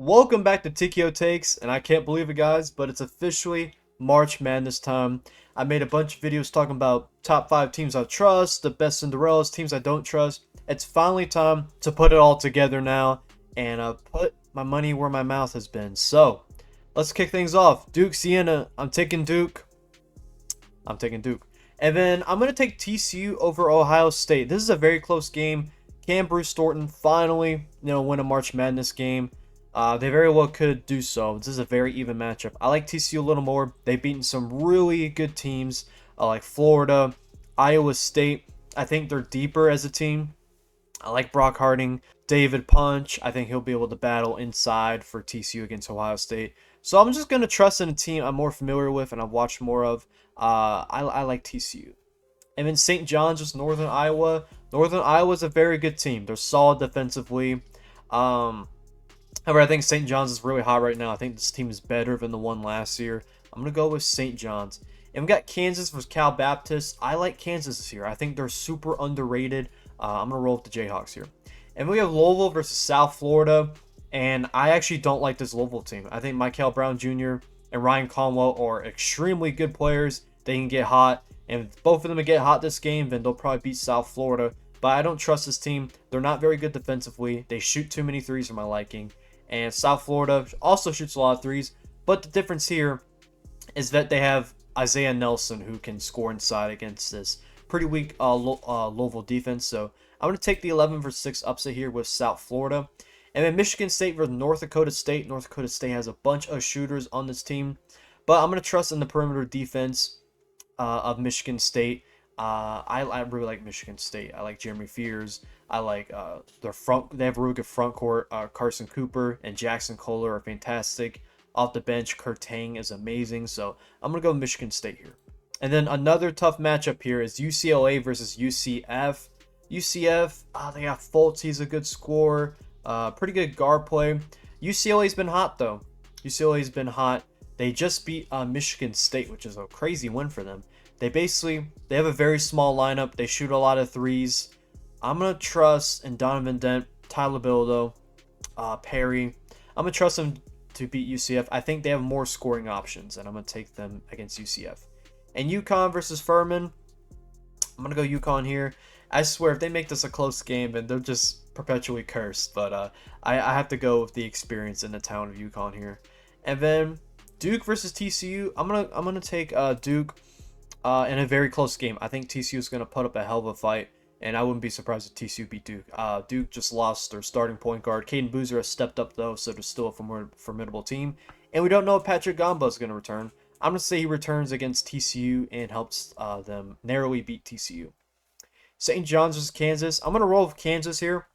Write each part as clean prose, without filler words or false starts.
Welcome back to TKO Takes, and I can't believe it, guys, but it's officially March Madness time. I made a bunch of videos talking about top 5 teams I trust, the best Cinderellas, teams I don't trust. It's finally time to put it all together now, and put my money where my mouth has been. So, let's kick things off. Duke, Siena, I'm taking Duke. I'm taking Duke. And then I'm going to take TCU over Ohio State. This is a very close game. Can Bruce Thornton finally, win a March Madness game? They very well could do so. This is a very even matchup. I like TCU a little more. They've beaten some really good teams like Florida, Iowa State. I think they're deeper as a team. I like Brock Harding, David Punch. I think he'll be able to battle inside for TCU against Ohio State. So I'm just going to trust in a team I'm more familiar with and I've watched more of. I like TCU. And then St. John's, just Northern Iowa. Northern Iowa is a very good team. They're solid defensively. However, I think St. John's is really hot right now. I think this team is better than the one last year. I'm going to go with St. John's. And we got Kansas versus Cal Baptist. I like Kansas this year. I think they're super underrated. I'm going to roll with the Jayhawks here. And we have Louisville versus South Florida. And I actually don't like this Louisville team. I think Michael Brown Jr. and Ryan Conwell are extremely good players. They can get hot. And if both of them get hot this game, then they'll probably beat South Florida. But I don't trust this team. They're not very good defensively. They shoot too many threes for my liking. And South Florida also shoots a lot of threes. But the difference here is that they have Isaiah Nelson who can score inside against this pretty weak Louisville defense. So I'm going to take the 11 versus 6 upset here with South Florida. And then Michigan State versus North Dakota State. North Dakota State has a bunch of shooters on this team. But I'm going to trust in the perimeter defense of Michigan State. I really like Michigan State. I like Jeremy Fears. I like their front. They have a really good front court. Carson Cooper and Jackson Kohler are fantastic. Off the bench, Kurt Tang is amazing. So I'm gonna go with Michigan State here. And then another tough matchup here is UCLA versus UCF. UCF, they got Fultz. He's a good scorer. Pretty good guard play. UCLA's been hot though. UCLA's been hot. They just beat Michigan State, which is a crazy win for them. They have a very small lineup. They shoot a lot of threes. I'm going to trust in Donovan Dent, Tyler Bildo, Perry. I'm going to trust them to beat UCF. I think they have more scoring options, and I'm going to take them against UCF. And UConn versus Furman. I'm going to go UConn here. I swear, if they make this a close game, then they're just perpetually cursed. But I have to go with the experience in the town of UConn here. And then Duke versus TCU. I'm gonna take Duke. In a very close game. I think TCU is going to put up a hell of a fight, and I wouldn't be surprised if TCU beat Duke. Duke just lost their starting point guard. Caden Boozer has stepped up, though, so they're still a formidable team. And we don't know if Patrick Gamba is going to return. I'm going to say he returns against TCU and helps them narrowly beat TCU. St. John's versus Kansas. I'm going to roll with Kansas here.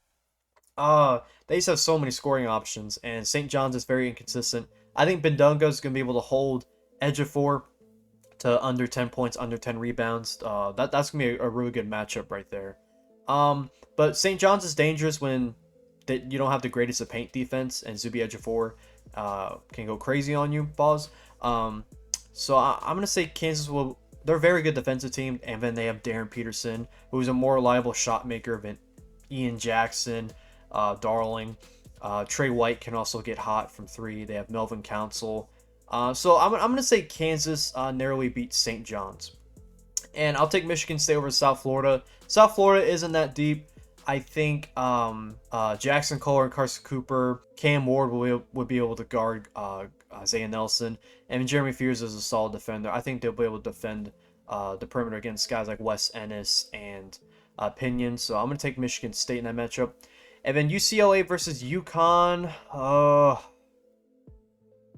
They just have so many scoring options, and St. John's is very inconsistent. I think Bendunga is going to be able to hold Ejiofor to under 10 points, under 10 rebounds. That's going to be a really good matchup right there. But St. John's is dangerous when you don't have the greatest of paint defense, and Zubi Ejiofor can go crazy on you, balls. So I'm going to say Kansas will... They're a very good defensive team, and then they have Darren Peterson, who's a more reliable shot maker than Ian Jackson, Darling. Trey White can also get hot from 3. They have Melvin Council. So I'm going to say Kansas narrowly beats St. John's. And I'll take Michigan State over South Florida. South Florida isn't that deep. I think Jackson Kohler and Carson Cooper, Cam Ward would be able to guard Isaiah Nelson. And Jeremy Fears is a solid defender. I think they'll be able to defend the perimeter against guys like Wes Ennis and Pinion. So I'm going to take Michigan State in that matchup. And then UCLA versus UConn.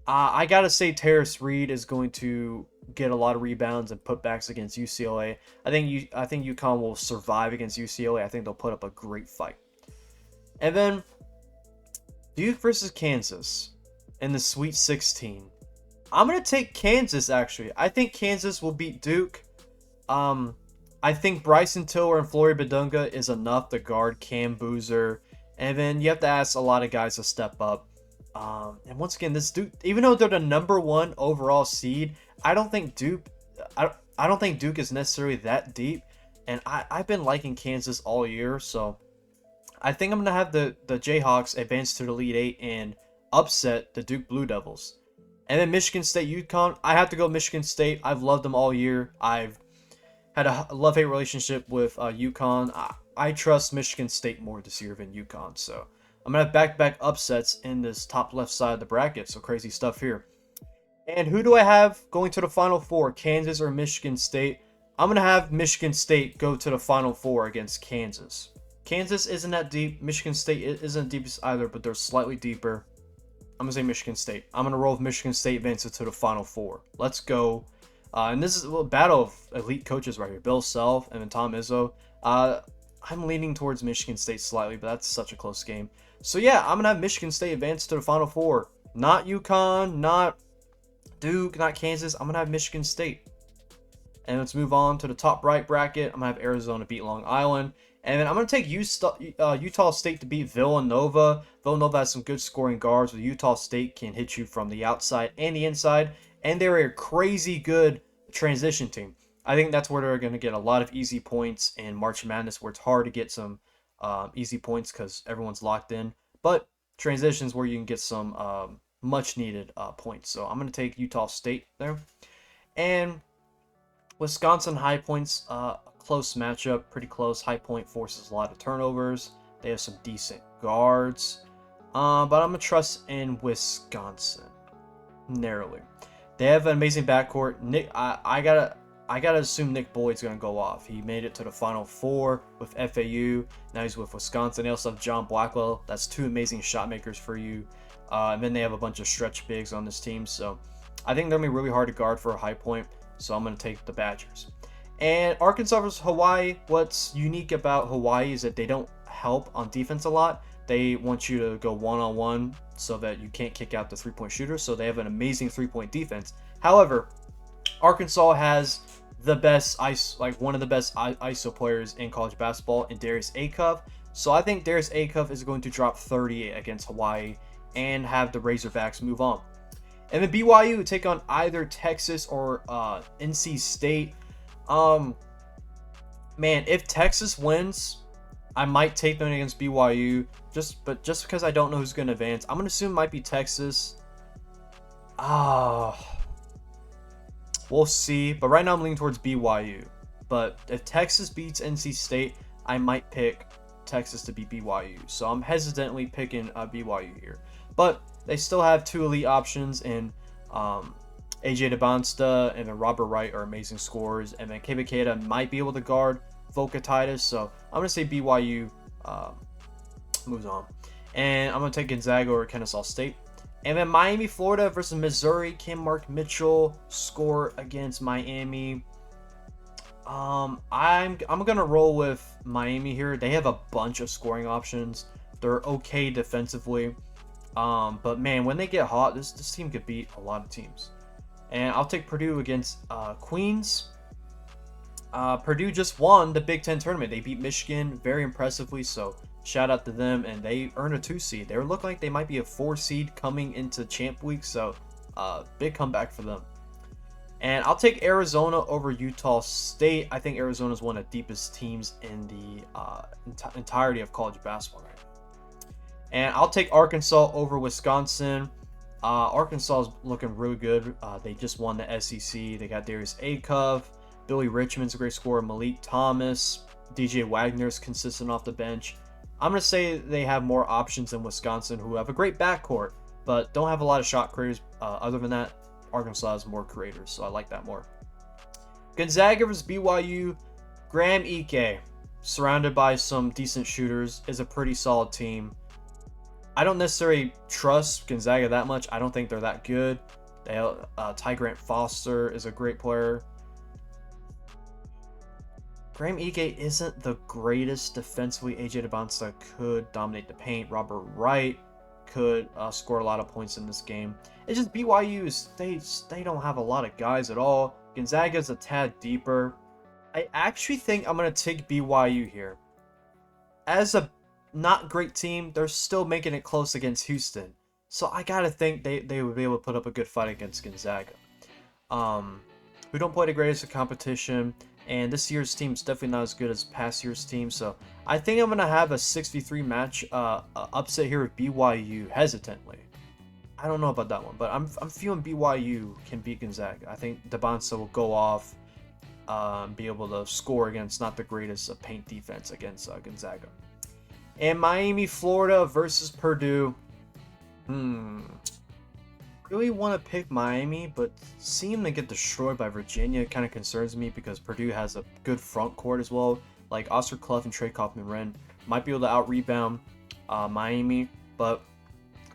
I gotta say Terrace Reed is going to get a lot of rebounds and putbacks against UCLA. I think UConn will survive against UCLA. I think they'll put up a great fight. And then Duke versus Kansas in the Sweet 16. I'm gonna take Kansas actually. I think Kansas will beat Duke. I think Bryson Tiller and Flory Bidunga is enough to guard Cam Boozer. And then you have to ask a lot of guys to step up. And once again, this Duke, even though they're the #1 overall seed, I don't think Duke is necessarily that deep. And I've been liking Kansas all year, so I think I'm gonna have the Jayhawks advance to the Elite Eight and upset the Duke Blue Devils. And then Michigan State, UConn. I have to go Michigan State. I've loved them all year. I've had a love-hate relationship with UConn. I trust Michigan State more this year than UConn. So I'm going to have back-to-back upsets in this top left side of the bracket. So crazy stuff here. And who do I have going to the Final Four, Kansas or Michigan State? I'm going to have Michigan State go to the Final Four against Kansas. Kansas isn't that deep. Michigan State isn't deepest either, but they're slightly deeper. I'm going to say Michigan State. I'm going to roll with Michigan State advancing to the Final Four. Let's go. And this is a battle of elite coaches right here. Bill Self and then Tom Izzo. I'm leaning towards Michigan State slightly, but that's such a close game. So yeah, I'm going to have Michigan State advance to the Final Four. Not UConn, not Duke, not Kansas. I'm going to have Michigan State. And let's move on to the top right bracket. I'm going to have Arizona beat Long Island. And then I'm going to take Utah State to beat Villanova. Villanova has some good scoring guards, but Utah State can hit you from the outside and the inside. And they're a crazy good transition team. I think that's where they're going to get a lot of easy points in March Madness, where it's hard to get some easy points because everyone's locked in. But transitions where you can get some much-needed points. So I'm going to take Utah State there. And Wisconsin High Point's close matchup, pretty close. High Point forces a lot of turnovers. They have some decent guards. But I'm going to trust in Wisconsin narrowly. They have an amazing backcourt. Nick, I gotta assume Nick Boyd's gonna go off. He made it to the Final Four with FAU. Now he's with Wisconsin. They also have John Blackwell. That's two amazing shot makers for you. And then they have a bunch of stretch bigs on this team. So I think they're gonna be really hard to guard for a High Point. So I'm gonna take the Badgers. And Arkansas versus Hawaii. What's unique about Hawaii is that they don't help on defense a lot. They want you to go one-on-one so that you can't kick out the three-point shooter. So they have an amazing three-point defense. However, Arkansas has the best one of the best ISO players in college basketball in Darius Acuff. So I think Darius Acuff is going to drop 38 against Hawaii and have the Razorbacks move on. And then BYU take on either Texas or NC State. Man, if Texas wins, I might take them against BYU, just because I don't know who's going to advance. I'm going to assume it might be Texas. We'll see. But right now I'm leaning towards BYU. But if Texas beats NC State, I might pick Texas to beat BYU. So I'm hesitantly picking BYU here. But they still have two elite options in AJ DeBonsta and then Robert Wright are amazing scorers. And then Keba Keita might be able to guard Volca Titus. So I'm going to say BYU moves on. And I'm going to take Gonzaga or Kennesaw State. And then Miami, Florida versus Missouri. Can Mark Mitchell score against Miami? I'm going to roll with Miami here. They have a bunch of scoring options. They're okay defensively. But man, when they get hot, this team could beat a lot of teams. And I'll take Purdue against Queens. Purdue just won the Big Ten tournament. They beat Michigan very impressively, so shout out to them. And they earned a 2 seed. They look like they might be a 4 seed coming into Champ Week, so big comeback for them. And I'll take Arizona over Utah State. I think Arizona is one of the deepest teams in the entirety of college basketball right now. And I'll take Arkansas over Wisconsin. Arkansas is looking really good. They just won the SEC. They got Darius Acuff. Billy Richmond's a great scorer. Malik Thomas. DJ Wagner's consistent off the bench. I'm going to say they have more options than Wisconsin, who have a great backcourt, but don't have a lot of shot creators. Other than that, Arkansas has more creators, so I like that more. Gonzaga versus BYU. Graham Ike, surrounded by some decent shooters, is a pretty solid team. I don't necessarily trust Gonzaga that much. I don't think they're that good. Ty Grant Foster is a great player. Graham Ike isn't the greatest defensively. AJ DeBonsta could dominate the paint. Robert Wright could score a lot of points in this game. It's just BYU, they don't have a lot of guys at all. Gonzaga's a tad deeper. I actually think I'm going to take BYU here. As a not great team, they're still making it close against Houston. So I got to think they would be able to put up a good fight against Gonzaga. Who don't play the greatest of competition. And this year's team is definitely not as good as past year's team. So I think I'm going to have a 63 match upset here with BYU hesitantly. I don't know about that one, but I'm feeling BYU can beat Gonzaga. I think Dabonsa will go off, be able to score against not the greatest paint defense against Gonzaga. And Miami, Florida versus Purdue. Really want to pick Miami, but seeing them get destroyed by Virginia kind of concerns me because Purdue has a good front court as well. Like Oscar Clough and Trey Kaufman-Renn might be able to out-rebound Miami, but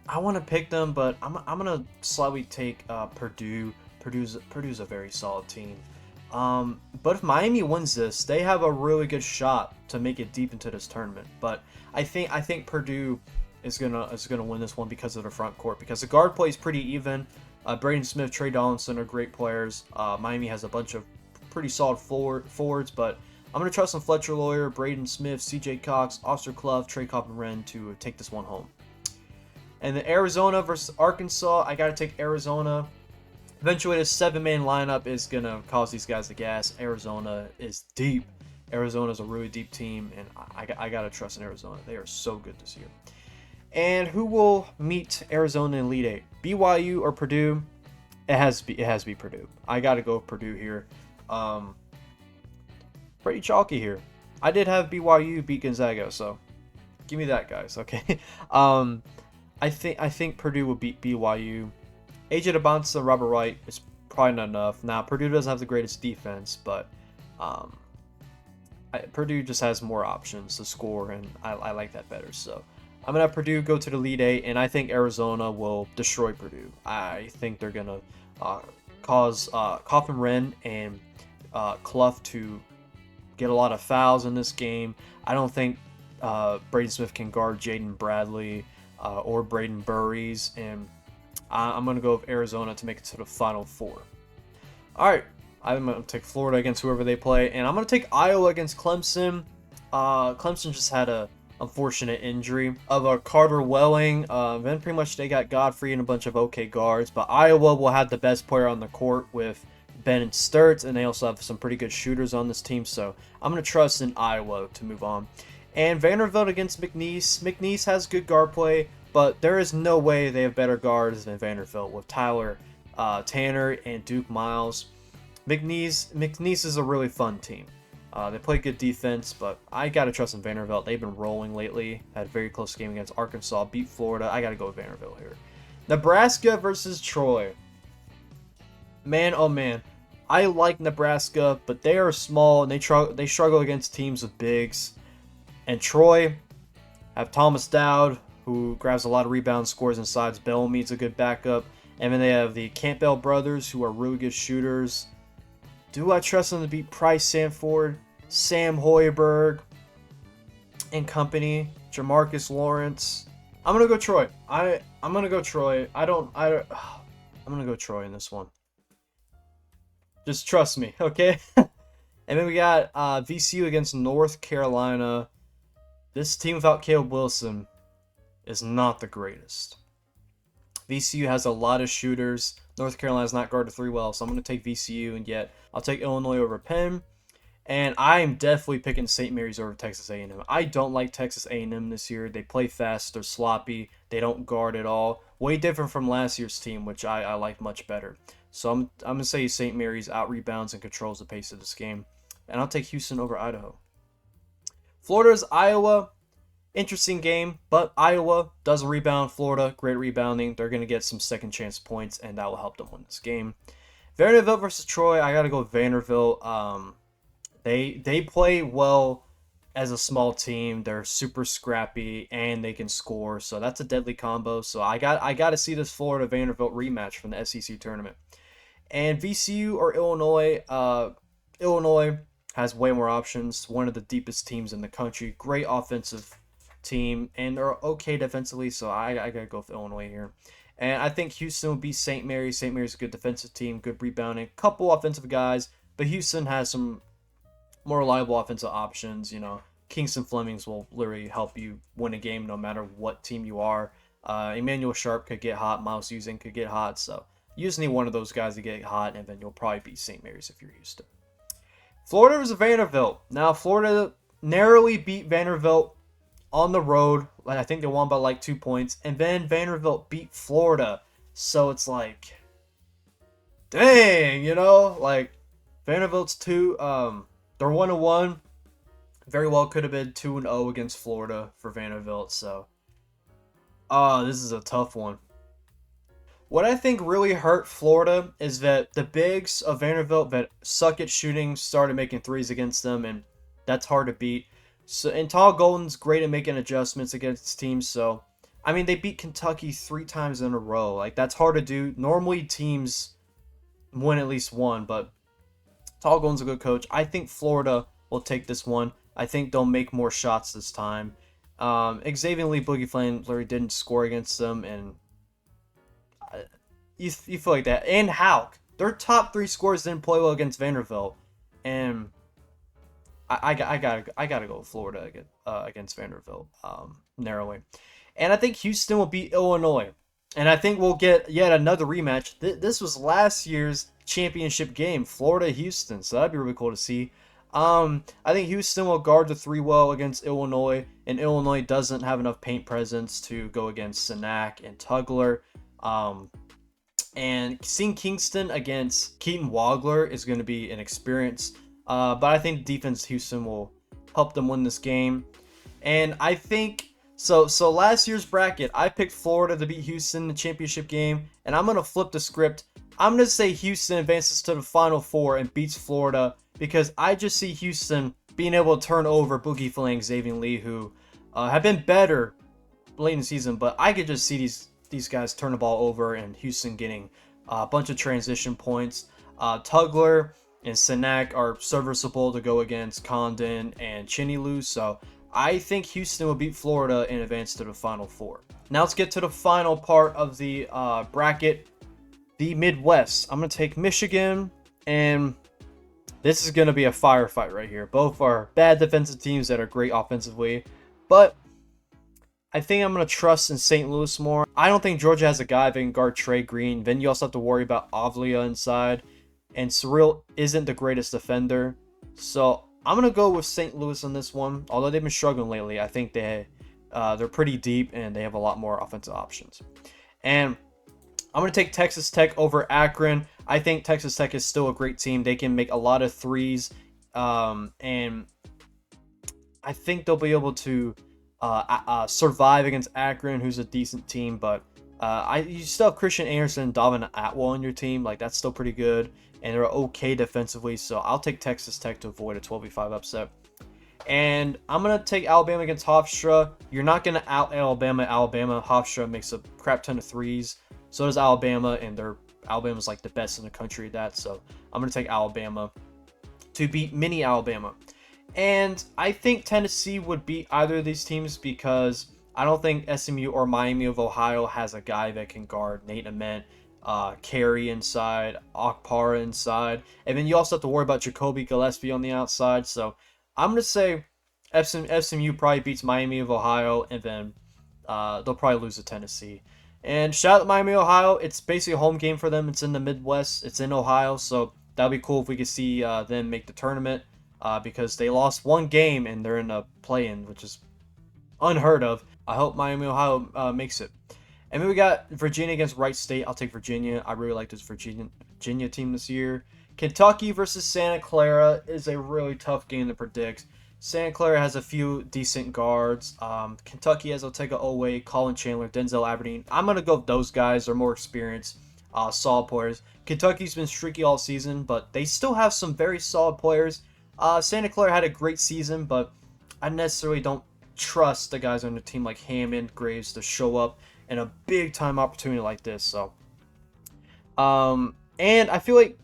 I want to pick them, but I'm gonna slightly take Purdue. Purdue's a very solid team. But if Miami wins this, they have a really good shot to make it deep into this tournament. But I think Purdue is gonna win this one because of the front court, because the guard play is pretty even. Braden Smith, Trey Donaldson are great players. Miami has a bunch of pretty solid forwards, but I'm gonna trust in Fletcher Lawyer, Braden Smith, C.J. Cox, Oscar Clough, Trey Kaufman-Renn to take this one home. And then Arizona versus Arkansas, I gotta take Arizona. Eventually, this 7-man lineup is gonna cause these guys to gas. Arizona is deep. Arizona is a really deep team, and I gotta trust in Arizona. They are so good this year. And who will meet Arizona in Elite Eight? BYU or Purdue? It has to be Purdue. I gotta go with Purdue here. Pretty chalky here. I did have BYU beat Gonzaga, so give me that, guys. Okay. I think Purdue will beat BYU. AJ Dabonsa, Robert Wright is probably not enough. Now Purdue doesn't have the greatest defense, but Purdue just has more options to score, and I like that better. So I'm gonna have Purdue go to the Elite Eight, and I think Arizona will destroy Purdue. I think they're gonna cause Kaufman-Renn and Clough to get a lot of fouls in this game. I don't think Braden Smith can guard Jaden Bradley or Braden Burries, and I'm going to go with Arizona to make it to the Final Four. All right, I'm going to take Florida against whoever they play, and I'm going to take Iowa against Clemson. Clemson just had a unfortunate injury of Carter Welling. Then pretty much they got Godfrey and a bunch of okay guards, but Iowa will have the best player on the court with Ben and Sturts, and they also have some pretty good shooters on this team, so I'm going to trust in Iowa to move on. And Vanderbilt against McNeese. McNeese has good guard play, but there is no way they have better guards than Vanderbilt with Tyler Tanner and Duke Miles. McNeese is a really fun team. They play good defense, but I got to trust in Vanderbilt. They've been rolling lately. Had a very close game against Arkansas, beat Florida. I got to go with Vanderbilt here. Nebraska versus Troy. Man, oh man. I like Nebraska, but they are small, and they struggle against teams with bigs. And Troy have Thomas Dowd, who grabs a lot of rebounds, scores inside. Bellamy's a good backup. And then they have the Campbell brothers, who are really good shooters. Do I trust them to beat Price Sanford, Sam Hoiberg, and company? Jamarcus Lawrence. I'm gonna go Troy. I'm gonna go Troy. I'm gonna go Troy in this one. Just trust me, okay? And then we got VCU against North Carolina. This team without Caleb Wilson is not the greatest. VCU has a lot of shooters. North Carolina's not guarded 3 well, so I'm going to take VCU, and yet I'll take Illinois over Penn. And I am definitely picking St. Mary's over Texas A&M. I don't like Texas A&M this year. They play fast. They're sloppy. They don't guard at all. Way different from last year's team, which I like much better. So I'm going to say St. Mary's out-rebounds and controls the pace of this game. And I'll take Houston over Idaho. Florida's Iowa. Interesting game, but Iowa does rebound. Florida, great rebounding. They're going to get some second chance points, and that will help them win this game. Vanderbilt versus Troy. I got to go with Vanderbilt. They play well as a small team. They're super scrappy, and they can score. So that's a deadly combo. So I got to see this Florida Vanderbilt rematch from the SEC tournament. And VCU or Illinois. Illinois has way more options. One of the deepest teams in the country. Great offensive team, and they're okay defensively, so I gotta go with Illinois here. And I think Houston will beat St. Mary's. St. Mary's a good defensive team, good rebounding, couple offensive guys, but Houston has some more reliable offensive options. You know, Kingston Flemings will literally help you win a game no matter what team you are. Emmanuel Sharp could get hot, Miles Houston could get hot, so you just need one of those guys to get hot, and then you'll probably beat St. Mary's if you're Houston. Florida versus Vanderbilt. Now, Florida narrowly beat Vanderbilt on the road. I think they won by like 2 points. And then Vanderbilt beat Florida So it's like, dang, like Vanderbilt's they're 1-1. Very well could have been 2-0 against Florida for Vanderbilt. So, this is a tough one. What I think really hurt Florida is that the bigs of Vanderbilt that suck at shooting started making threes against them, and that's hard to beat. So, and Tall Golden's great at making adjustments against teams. So, I mean, they beat Kentucky 3 times in a row. Like, that's hard to do. Normally, teams win at least one, but Tall Golden's a good coach. I think Florida will take this one. I think they'll make more shots this time. Xavier Lee Boogie Flame literally didn't score against them, and you feel like that. And Hauk, their top 3 scorers didn't play well against Vanderbilt, and I gotta go with Florida against Vanderbilt narrowly. And I think Houston will beat Illinois, and I think we'll get yet another rematch. This was last year's championship game, Florida Houston, so that'd be really cool to see. I think Houston will guard the 3 well against Illinois, and Illinois doesn't have enough paint presence to go against Sinak and Tugler. And seeing Kingston against Keaton Wagler is going to be an experience. But I think the defense Houston will help them win this game. And I think so last year's bracket, I picked Florida to beat Houston in the championship game, and I'm going to flip the script. I'm going to say Houston advances to the Final Four and beats Florida, because I just see Houston being able to turn over Boogie Flang, Xavier Lee, who have been better late in the season, but I could just see these guys turn the ball over and Houston getting a bunch of transition points. Tugler and Sinak are serviceable to go against Condon and Chinny-Lou, so I think Houston will beat Florida and advance to the Final Four. Now let's get to the final part of the bracket, the Midwest. I'm going to take Michigan, and this is going to be a firefight right here. Both are bad defensive teams that are great offensively, but I think I'm going to trust in St. Louis more. I don't think Georgia has a guy that can guard Trey Green. Then you also have to worry about Avlia inside, and Cyril isn't the greatest defender. So I'm going to go with St. Louis on this one. Although they've been struggling lately, I think they're pretty deep and they have a lot more offensive options. And I'm going to take Texas Tech over Akron. I think Texas Tech is still a great team. They can make a lot of threes. And I think they'll be able to survive against Akron, who's a decent team. But you still have Christian Anderson and Donovan Atwell on your team. Like, that's still pretty good. And they're okay defensively. So I'll take Texas Tech to avoid a 12v5 upset. And I'm going to take Alabama against Hofstra. You're not going to out Alabama. Hofstra makes a crap ton of threes. So does Alabama, and Alabama's like the best in the country at that. So I'm going to take Alabama to beat mini Alabama. And I think Tennessee would beat either of these teams, because I don't think SMU or Miami of Ohio has a guy that can guard Nate Ament, Carey inside, Okpara inside. And then you also have to worry about Jacoby Gillespie on the outside. So I'm going to say SMU probably beats Miami of Ohio, and then they'll probably lose to Tennessee. And shout out to Miami, Ohio. It's basically a home game for them. It's in the Midwest. It's in Ohio. So that would be cool if we could see them make the tournament, because they lost one game and they're in a play-in, which is unheard of. I hope Miami, Ohio makes it. And then we got Virginia against Wright State. I'll take Virginia. I really like this Virginia team this year. Kentucky versus Santa Clara is a really tough game to predict. Santa Clara has a few decent guards. Kentucky has Otega Owe, Colin Chandler, Denzel Aberdeen. I'm going to go with those guys. They're more experienced, solid players. Kentucky's been streaky all season, but they still have some very solid players. Santa Clara had a great season, but I necessarily don't trust the guys on the team like Hammond, Graves to show up in a big-time opportunity like this. So, and I feel like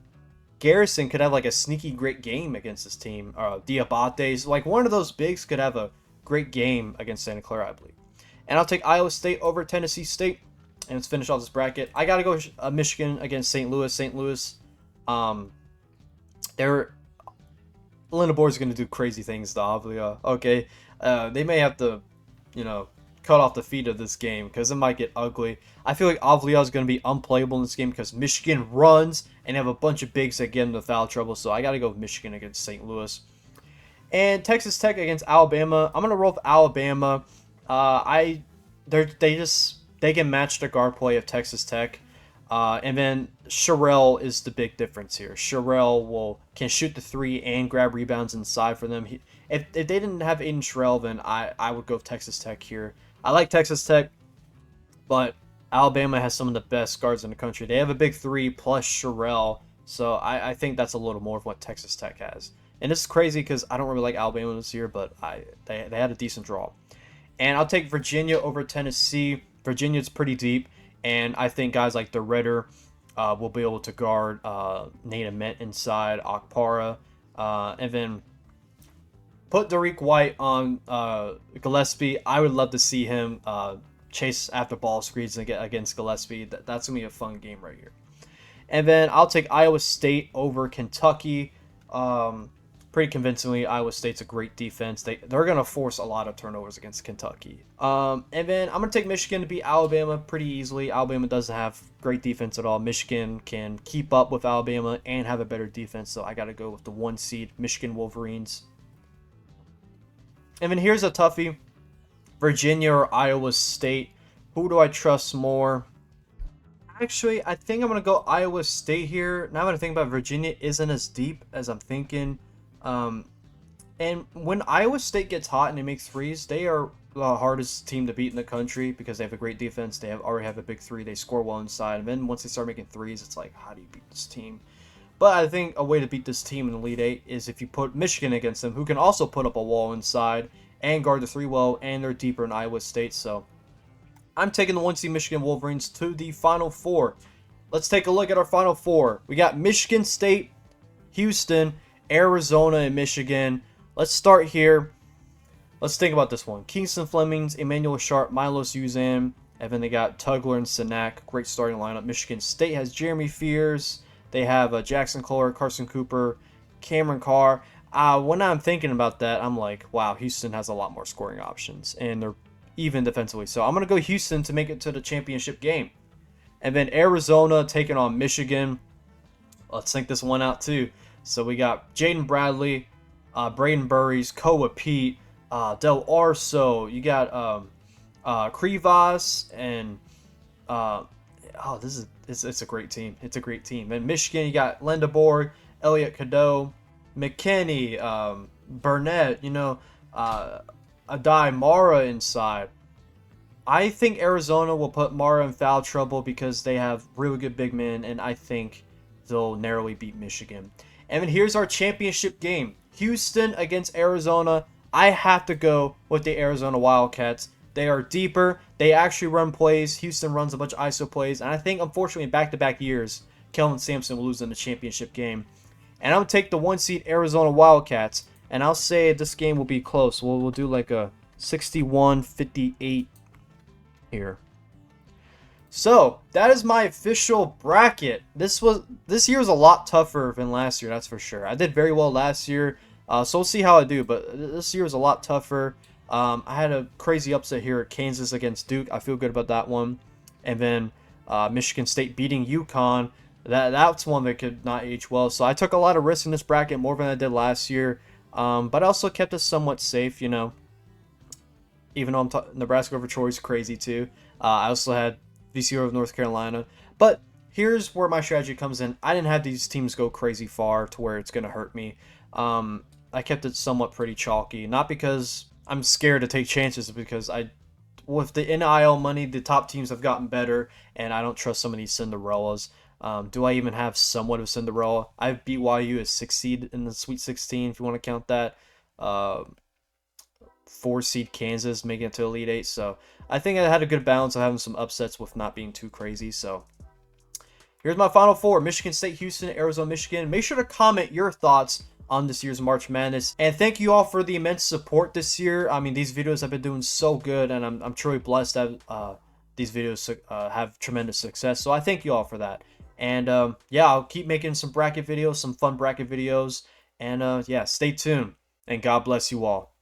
Garrison could have like a sneaky great game against this team. Diabate's like one of those bigs could have a great game against Santa Clara, I believe. And I'll take Iowa State over Tennessee State. And let's finish off this bracket. I gotta go Michigan against St. Louis. St. Louis, Linda Board's gonna do crazy things to Avlia. Okay, they may have to, cut off the feet of this game because it might get ugly. I feel like Avlia is going to be unplayable in this game because Michigan runs and have a bunch of bigs that get into foul trouble. So I got to go with Michigan against St. Louis. And Texas Tech against Alabama. I'm going to roll with Alabama. They can match the guard play of Texas Tech. And then Sherrill is the big difference here. Sherrill can shoot the three and grab rebounds inside for them. If they didn't have Aiden Sherrill, then I would go with Texas Tech here. I like Texas Tech, but Alabama has some of the best guards in the country. They have a big three plus Sherrill, so I think that's a little more of what Texas Tech has. And this is crazy because I don't really like Alabama this year, but they had a decent draw. And I'll take Virginia over Tennessee. Virginia's pretty deep, and I think guys like the Ritter will be able to guard Nate Ament inside, Okpara, and then put Derek White on Gillespie. I would love to see him chase after ball screens against Gillespie. That's going to be a fun game right here. And then I'll take Iowa State over Kentucky. Pretty convincingly. Iowa State's a great defense. They're going to force a lot of turnovers against Kentucky. And then I'm going to take Michigan to beat Alabama pretty easily. Alabama doesn't have great defense at all. Michigan can keep up with Alabama and have a better defense, so I got to go with the 1 seed Michigan Wolverines. And then here's a toughie. Virginia or Iowa State. Who do I trust more? Actually, I think I'm going to go Iowa State here. Now that I think about it, Virginia isn't as deep as I'm thinking. And when Iowa State gets hot and they make threes, they are the hardest team to beat in the country because they have a great defense. They already have a big three. They score well inside. And then once they start making threes, it's like, how do you beat this team? But I think a way to beat this team in the Elite Eight is if you put Michigan against them, who can also put up a wall inside and guard the three well, and they're deeper in Iowa State. So I'm taking the 1 seed Michigan Wolverines to the Final Four. Let's take a look at our Final Four. We got Michigan State, Houston, Arizona, and Michigan. Let's start here. Let's think about this one. Kingston Flemings, Emmanuel Sharp, Milos Uzan, and then they got Tugler and Sanak. Great starting lineup. Michigan State has Jeremy Fears. They have Jackson Kohler, Carson Cooper, Cameron Carr. When I'm thinking about that, I'm like, wow, Houston has a lot more scoring options, and they're even defensively. So I'm going to go Houston to make it to the championship game. And then Arizona taking on Michigan. Let's think this one out too. So we got Jaden Bradley, Braden Burries, Koa Pete, Del Arso. You got Krivas, and it's a great team. It's a great team. And Michigan, you got Lendeborg, Elliot Cadeau, McKinney, Burnett, Adai Mara inside. I think Arizona will put Mara in foul trouble because they have really good big men, and I think they'll narrowly beat Michigan. And then here's our championship game. Houston against Arizona. I have to go with the Arizona Wildcats. They are deeper. They actually run plays. Houston runs a bunch of ISO plays. And I think, unfortunately, in back-to-back years, Kelvin Sampson will lose in the championship game. And I'm going to take the 1 seed Arizona Wildcats. And I'll say this game will be close. We'll do like a 61-58 here. So, that is my official bracket. This year was a lot tougher than last year, that's for sure. I did very well last year, so we'll see how I do. But this year was a lot tougher. I had a crazy upset here at Kansas against Duke. I feel good about that one. And then Michigan State beating UConn. That's one that could not age well. So I took a lot of risks in this bracket, more than I did last year. But I also kept it somewhat safe, Even though Nebraska over Troy is crazy too. I also had VCU over North Carolina. But here's where my strategy comes in. I didn't have these teams go crazy far to where it's going to hurt me. I kept it somewhat pretty chalky. Not because I'm scared to take chances, because with the NIL money, the top teams have gotten better, and I don't trust some of these Cinderellas. Do I even have somewhat of Cinderella? I have BYU as 6 seed in the Sweet 16, if you want to count that. 4 seed Kansas making it to Elite 8. So I think I had a good balance of having some upsets with not being too crazy. So here's my Final Four. Michigan State, Houston, Arizona, Michigan. Make sure to comment your thoughts on this year's March Madness. And thank you all for the immense support this year. I mean, these videos have been doing so good, and I'm truly blessed that these videos have tremendous success. So I thank you all for that. And yeah, I'll keep making some bracket videos, some fun bracket videos. And yeah, stay tuned. And God bless you all.